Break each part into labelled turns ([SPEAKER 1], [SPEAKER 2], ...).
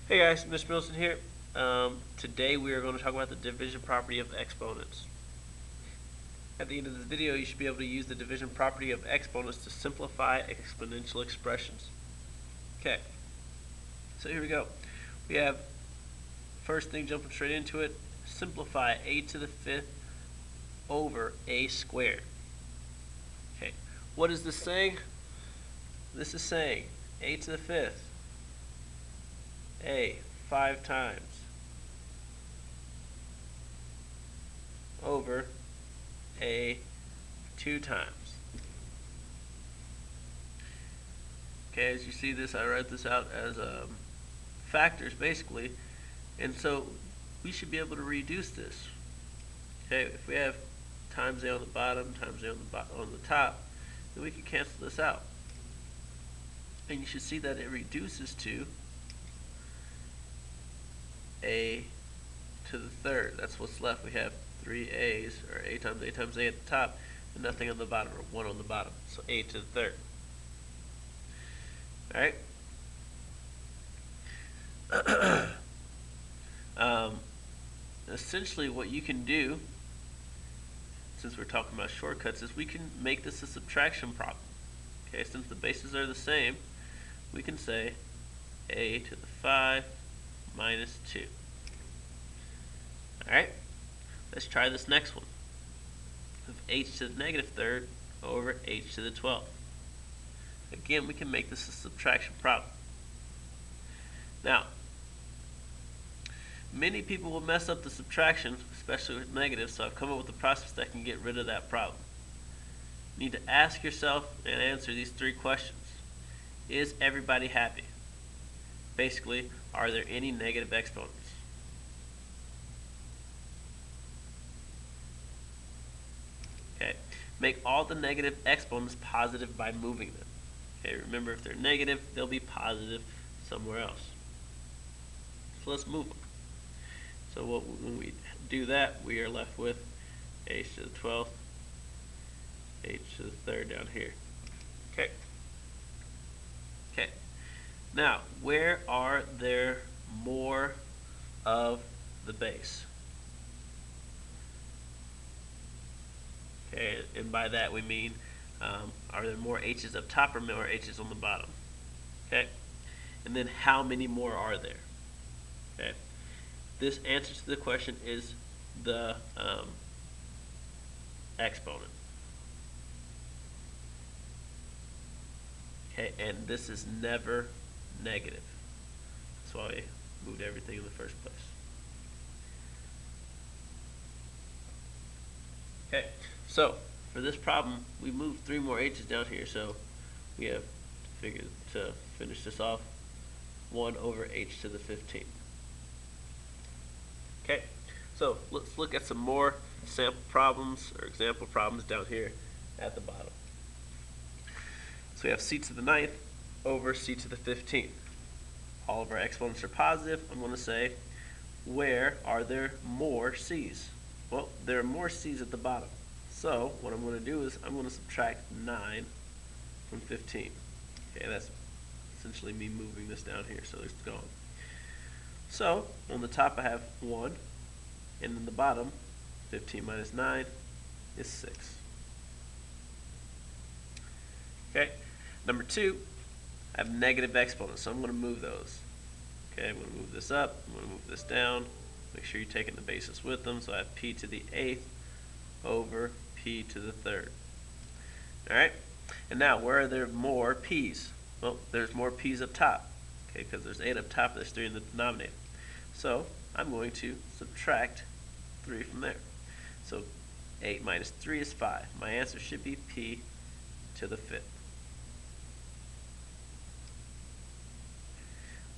[SPEAKER 1] Hey guys, Mr. Wilson here. Today we are going to talk about the division property of exponents. At the end of this video, you should be able to use the division property of exponents to simplify exponential expressions. Okay, so here we go. We have, first thing jumping straight into it, simplify a to the fifth over a squared. Okay, what is this saying? This is saying a to the fifth, a 5 times, over a 2 times. Okay, as you see this, I write this out as factors basically, and so we should be able to reduce this. Okay, if we have times a on the bottom, times a on the top, then we can cancel this out. And you should see that it reduces to a to the third. That's what's left. We have 3 a's, or a times a times a at the top, and nothing on the bottom, or 1 on the bottom. So a to the third. Alright? Essentially what you can do, since we're talking about shortcuts, is we can make this a subtraction problem. Okay, since the bases are the same, we can say a to the 5 minus 2. Alright, let's try this next one. Of h to the negative third over h to the 12th. Again, we can make this a subtraction problem. Now, many people will mess up the subtraction, especially with negatives, so I've come up with a process that can get rid of that problem. You need to ask yourself and answer these 3 questions. Is everybody happy? Basically, are there any negative exponents? Okay, make all the negative exponents positive by moving them. Okay, remember, if they're negative, they'll be positive somewhere else. So let's move them. So when we do that, we are left with h to the 12th, h to the third down here. Okay. Okay. Now, where are there more of the base? Okay, and by that we mean, are there more h's up top or more h's on the bottom? Okay, and then how many more are there? Okay, this answer to the question is the exponent. Okay, and this is never negative. That's why we moved everything in the first place. Okay, so for this problem, we moved 3 more h's down here, so we have to finish this off 1 over h to the 15th. Okay, so let's look at some more sample problems or example problems down here at the bottom. So we have c to the 9th over c to the 15th. All of our exponents are positive. I'm going to say, where are there more c's? Well, there are more c's at the bottom. So what I'm going to do is I'm going to subtract 9 from 15. Okay, that's essentially me moving this down here, so it's gone. So on the top I have 1, and in the bottom, 15 minus 9 is 6. Okay, number 2, I have negative exponents, so I'm going to move those. Okay, I'm going to move this up, I'm going to move this down. Make sure you're taking the basis with them, so I have p to the 8th over p to the 3rd. Alright, and now where are there more p's? Well, there's more p's up top, okay, because there's 8 up top, there's 3 in the denominator. So I'm going to subtract 3 from there. So 8 minus 3 is 5. My answer should be p to the 5th.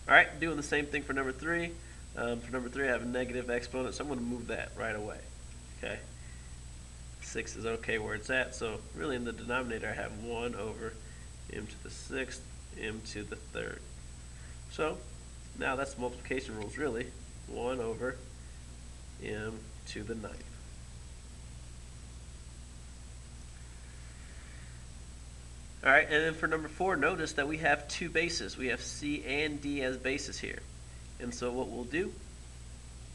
[SPEAKER 1] Alright, doing the same thing for number 3. For number 3, I have a negative exponent, so I'm going to move that right away. Okay, 6 is okay where it's at, so really in the denominator I have 1 over m to the 6th, m to the 3rd. So now that's multiplication rules, really. 1 over m to the 9th. All right, and then for number 4, notice that we have 2 bases. We have c and d as bases here. And so what we'll do,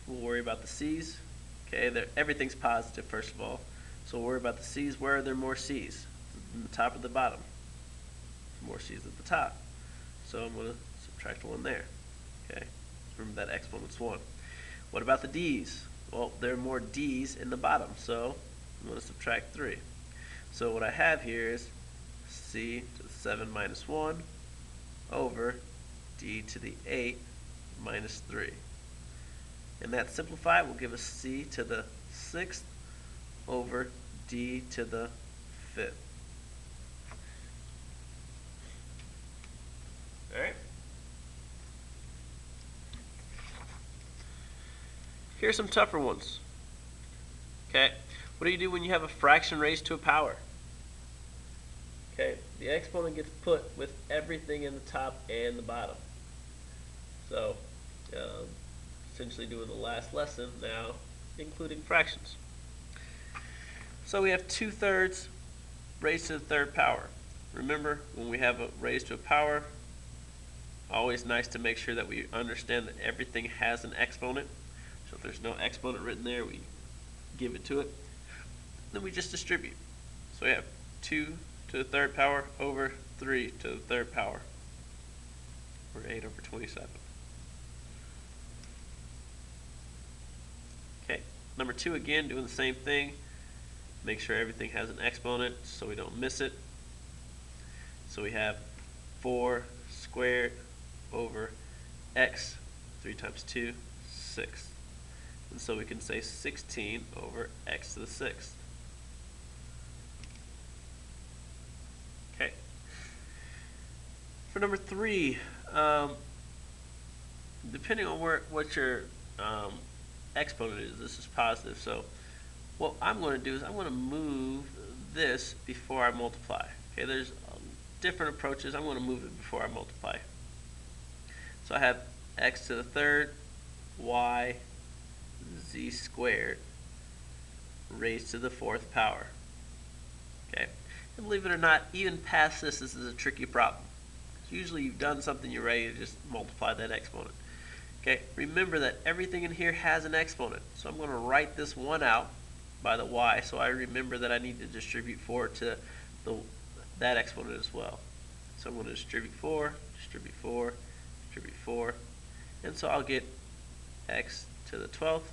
[SPEAKER 1] we'll worry about the c's. Okay, everything's positive first of all. So we'll worry about the c's. Where are there more c's? In the top or the bottom? More c's at the top. So I'm going to subtract 1 there. Okay, remember that exponent's 1. What about the d's? Well, there are more d's in the bottom, so I'm going to subtract 3. So what I have here is c to the 7 minus 1 over d to the 8 minus 3. And that simplified will give us c to the 6th over d to the 5th. Alright? Here are some tougher ones. Okay, what do you do when you have a fraction raised to a power? Okay, the exponent gets put with everything in the top and the bottom. So, essentially doing the last lesson now, including fractions. So we have 2/3 raised to the 3rd power. Remember, when we have a raised to a power, always nice to make sure that we understand that everything has an exponent. So if there's no exponent written there, we give it to it. Then we just distribute. So we have 2 to the 3rd power over 3 to the 3rd power, or 8 over 27. Okay, number 2 again, doing the same thing. Make sure everything has an exponent so we don't miss it. So we have 4 squared over x, 3 times 2, 6. And so we can say 16 over x to the 6th. Okay. For number 3, depending on what your exponent is, this is positive. So what I'm going to do is I'm going to move this before I multiply. Okay, there's different approaches. I'm going to move it before I multiply. So I have x to the 3rd, y, z squared raised to the 4th power. Okay, and believe it or not, even past this is a tricky problem. Usually you've done something, you're ready to just multiply that exponent. Okay, remember that everything in here has an exponent. So I'm going to write this 1 out by the y, so I remember that I need to distribute 4 to that exponent as well. So I'm going to distribute 4, distribute 4, distribute 4, and so I'll get x to the 12th,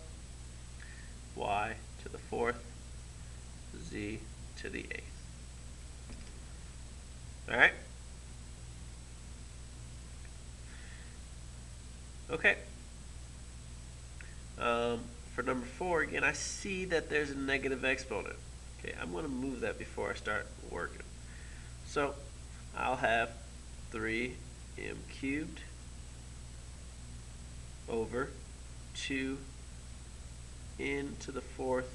[SPEAKER 1] y to the 4th, z to the 8th. Alright? Okay. For number 4, again, I see that there's a negative exponent. Okay, I'm going to move that before I start working. So I'll have 3m cubed over 2 n to the 4th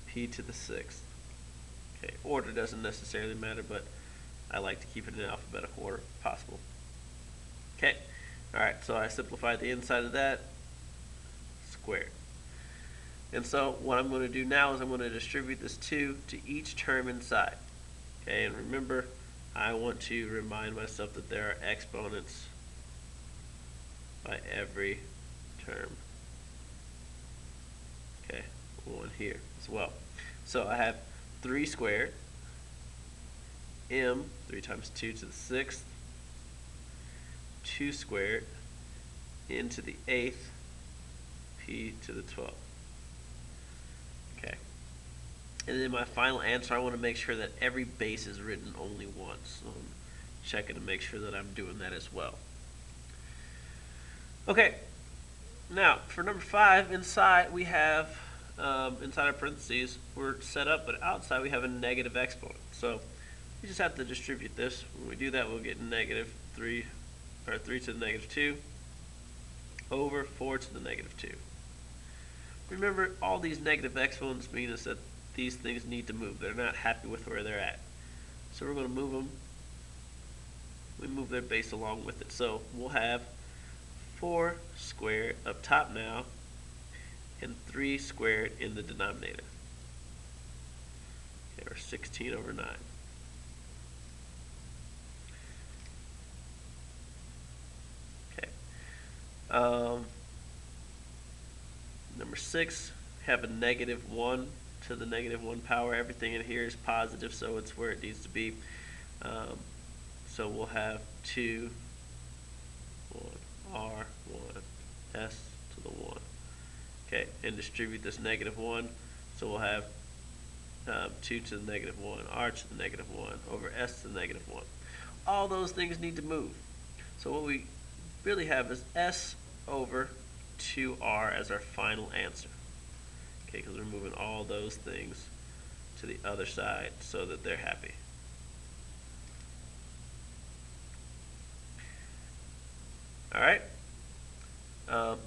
[SPEAKER 1] p to the 6th. Okay, order doesn't necessarily matter, but I like to keep it in alphabetical order if possible. Okay, alright, so I simplified the inside of that, squared. And so what I'm going to do now is I'm going to distribute this 2 to each term inside. Okay, and remember, I want to remind myself that there are exponents by every term. Okay, 1 here as well. So I have 3 squared, m, 3 times 2 to the 6th, 2 squared, n to the 8th, p to the 12th. Okay. And then my final answer, I want to make sure that every base is written only once. So I'm checking to make sure that I'm doing that as well. Okay. Now, for number 5, inside we have, inside our parentheses, we're set up, but outside we have a negative exponent. So we just have to distribute this. When we do that, we'll get negative 3, or 3 to the negative 2 over 4 to the negative 2. Remember, all these negative exponents mean is that these things need to move. They're not happy with where they're at. So we're going to move them. We move their base along with it. So we'll have 4 squared up top now and 3 squared in the denominator. Okay, or 16 over 9. Okay. Um, Number 6, have a negative 1 to the negative 1 power. Everything in here is positive, so it's where it needs to be. So we'll have 2, 1, R, 1, S to the 1. Okay, and distribute this negative 1. So we'll have 2 to the negative 1, R to the negative 1, over S to the negative 1. All those things need to move. So what we really have is S over 2R as our final answer. Okay, because we're moving all those things to the other side so that they're happy. All right.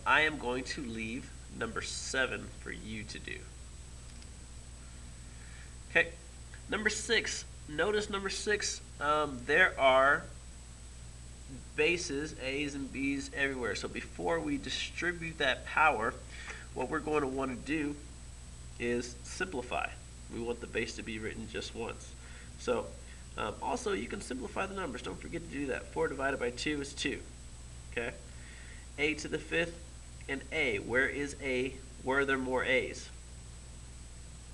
[SPEAKER 1] I am going to leave number 7 for you to do. Okay, number 6. Notice number 6, there are bases, A's and B's everywhere. So before we distribute that power, what we're going to want to do is simplify. We want the base to be written just once. So also you can simplify the numbers. Don't forget to do that. 4 divided by 2 is 2. Okay. A to the 5th and A. Where is A? Where are there more A's?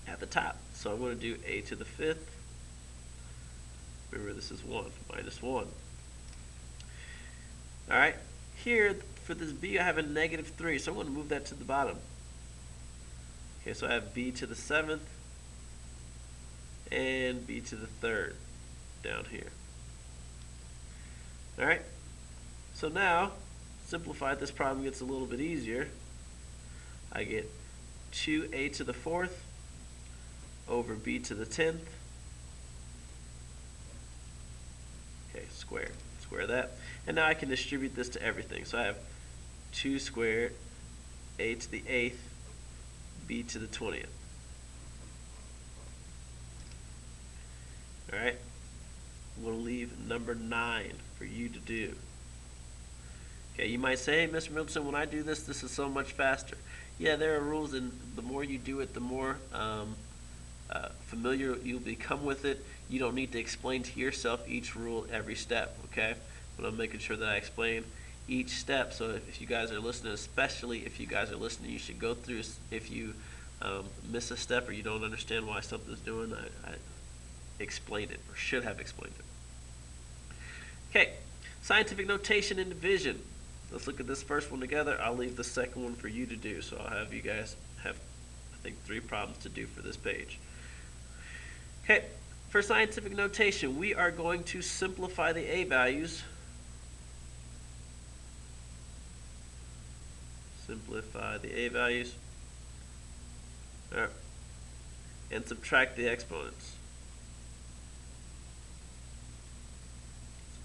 [SPEAKER 1] At the top. So I'm going to do A to the 5th. Remember, this is 1 minus 1. All right. Here, for this B, I have a negative 3, so I'm going to move that to the bottom. Okay, so I have B to the 7th and B to the 3rd down here. All right. So now, simplify this problem gets a little bit easier. I get 2A to the 4th over B to the 10th. Okay, square that. And now I can distribute this to everything. So I have 2 squared, A to the 8th, B to the 20th. All right. We'll leave number 9 for you to do. Okay, you might say, hey, Mr. Middleton, when I do this, this is so much faster. Yeah, there are rules, and the more you do it, the more familiar you'll become with it. You don't need to explain to yourself each rule every step, okay? But I'm making sure that I explain each step. So if you guys are listening, especially if you guys are listening, you should go through. If you miss a step or you don't understand why something's doing, I explained it, or should have explained it. Okay, scientific notation and division. Let's look at this first one together. I'll leave the second one for you to do. So I'll have you guys have, I think, 3 problems to do for this page. Okay, for scientific notation, we are going to simplify the A values. Simplify the A values. All right. And subtract the exponents.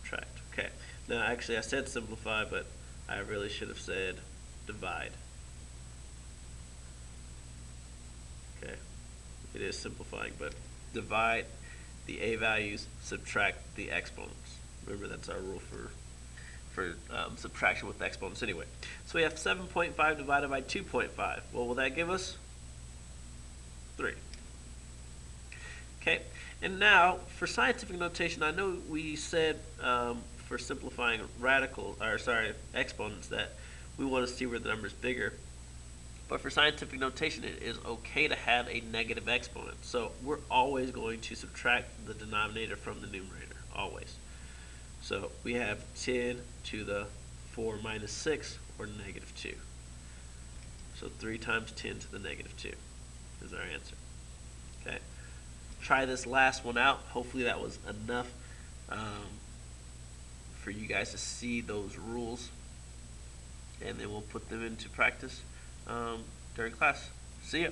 [SPEAKER 1] Subtract. Okay. Now, actually, I said simplify, but I really should have said divide. Okay. It is simplifying, but divide the A values, subtract the exponents. Remember, that's our rule for subtraction with exponents anyway. So we have 7.5 divided by 2.5. What will that give us? 3. Okay, and now for scientific notation, I know we said for simplifying exponents that we want to see where the number is bigger. But for scientific notation, it is okay to have a negative exponent. So we're always going to subtract the denominator from the numerator, always. So we have 10 to the 4 minus 6, or negative 2. So 3 times 10 to the negative 2 is our answer. Okay. Try this last one out. Hopefully that was enough for you guys to see those rules. And then we'll put them into practice during class. See ya.